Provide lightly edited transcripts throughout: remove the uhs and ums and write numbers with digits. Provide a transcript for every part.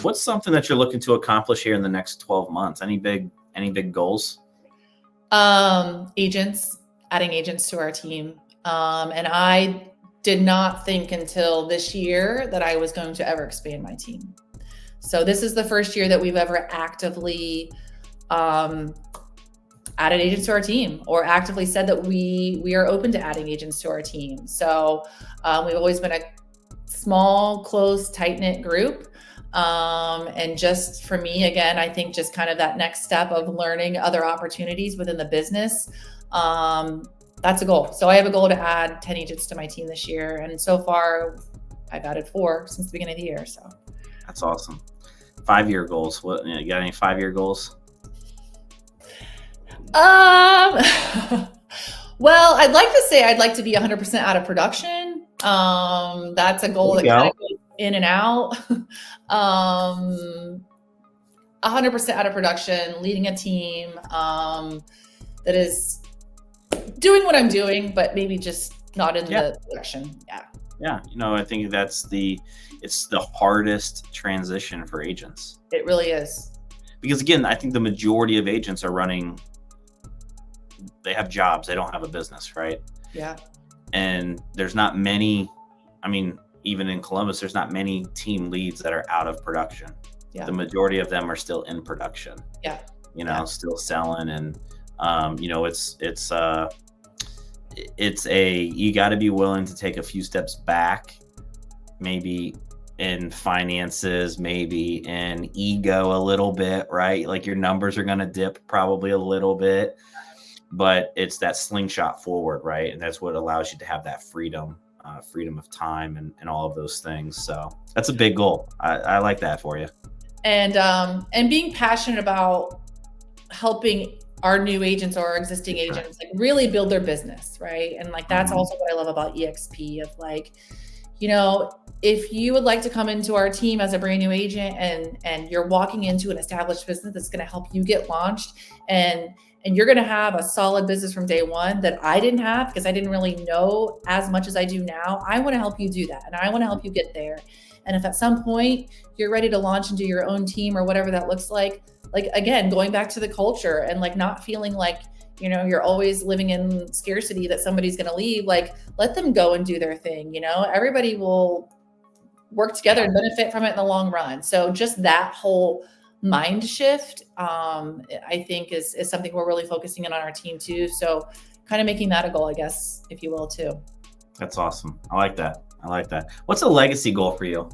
what's something that you're looking to accomplish here in the next 12 months? Any big goals? Agents, adding agents to our team. And I did not think until this year that I was going to ever expand my team. So this is the first year that we've ever actively added agents to our team, or actively said that we are open to adding agents to our team. So we've always been a small, close, tight-knit group. And just for me, again, I think just kind of that next step of learning other opportunities within the business. That's a goal. So I have a goal to add 10 agents to my team this year. And so far I've added 4 since the beginning of the year. So that's awesome. 5-year goals. What, you got any 5-year goals? Well, I'd like to say I'd like to be 100% out of production. That's a goal that kind of goes in and out. 100% out of production, leading a team that is doing what I'm doing, but maybe just not in the production. Yeah. I think it's the hardest transition for agents. It really is. Because again, I think the majority of agents are running, they have jobs, they don't have a business, right? Yeah. And there's not many, even in Columbus, there's not many team leads that are out of production. Yeah. The majority of them are still in production. Yeah. Still selling. And, you got to be willing to take a few steps back, maybe in finances, maybe in ego a little bit, right? Like your numbers are going to dip probably a little bit, but it's that slingshot forward, right? And that's what allows you to have that freedom of time and all of those things. So that's a big goal. I like that for you. And being passionate about helping our new agents or our existing agents like really build their business, right? And like that's also what I love about EXP, of like, if you would like to come into our team as a brand new agent and you're walking into an established business that's going to help you get launched, and you're going to have a solid business from day one that I didn't have because I didn't really know as much as I do now, I want to help you do that. And I want to help you get there. And if at some point you're ready to launch and do your own team or whatever that looks like again, going back to the culture and like not feeling like, you're always living in scarcity that somebody's going to leave, like let them go and do their thing. Everybody will work together and benefit from it in the long run. So just that whole mind shift, I think is something we're really focusing on our team too. So kind of making that a goal, I guess, if you will, too. That's awesome. I like that. What's a legacy goal for you?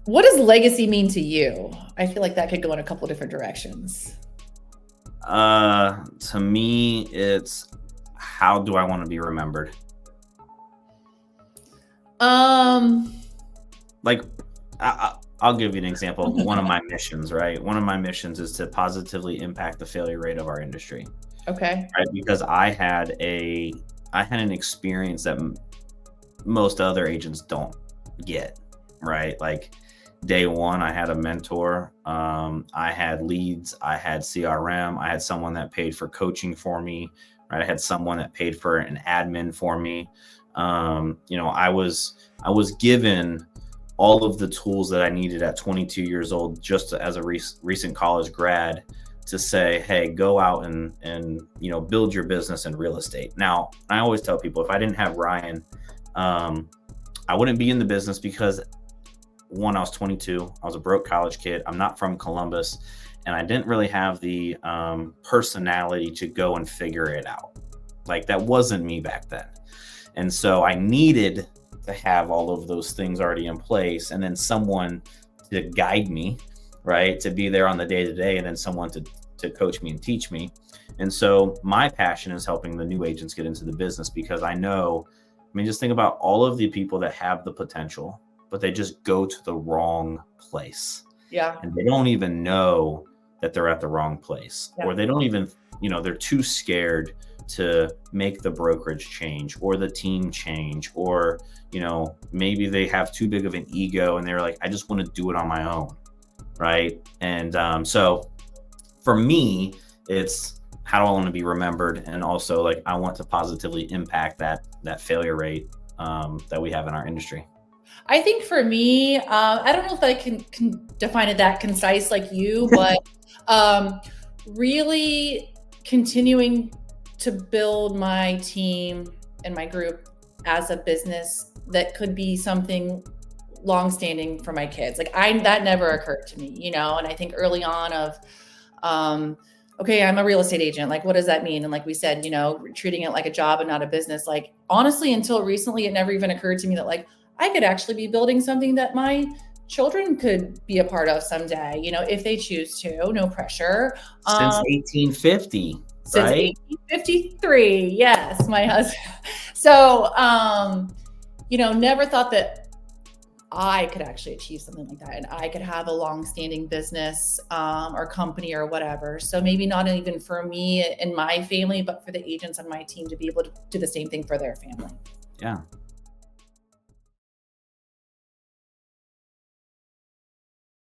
What does legacy mean to you? I feel like that could go in a couple of different directions. To me, it's how do I want to be remembered? Like, I'll give you an example. One of my missions, right? One of my missions is to positively impact the failure rate of our industry. Okay. Right? Because I had an experience that most other agents don't get, right? Like day one, I had a mentor. I had leads. I had CRM. I had someone that paid for coaching for me, right? I had someone that paid for an admin for me. I was given all of the tools that I needed at 22 years old, just as a recent college grad, to say, hey, go out and build your business in real estate. Now, I always tell people, if I didn't have Ryan, I wouldn't be in the business because one, I was 22. I was a broke college kid. I'm not from Columbus, and I didn't really have the personality to go and figure it out. Like that wasn't me back then. And so I needed to have all of those things already in place, and then someone to guide me, right? To be there on the day-to-day, and then someone to coach me and teach me. And so my passion is helping the new agents get into the business, because I know, just think about all of the people that have the potential, but they just go to the wrong place. Yeah. And they don't even know that they're at the wrong place. Yeah. Or they don't even, they're too scared to make the brokerage change or the team change, or, maybe they have too big of an ego and they're like, I just want to do it on my own. Right. And so for me, it's how do I want to be remembered? And also, like, I want to positively impact that failure rate that we have in our industry. I think for me, I don't know if I can define it that concise like you, but really continuing to build my team and my group as a business that could be something longstanding for my kids. Like that never occurred to me, you know. And I think early on of, okay, I'm a real estate agent. Like, what does that mean? And like we said, you know, treating it like a job and not a business. Like, honestly, until recently, it never even occurred to me that like I could actually be building something that my children could be a part of someday, you know, if they choose to, no pressure. Since 1850, Since right? 1853, yes, my husband. So, you know, never thought that I could actually achieve something like that and I could have a long-standing business or company or whatever. So maybe not even for me and my family, but for the agents on my team to be able to do the same thing for their family. Yeah.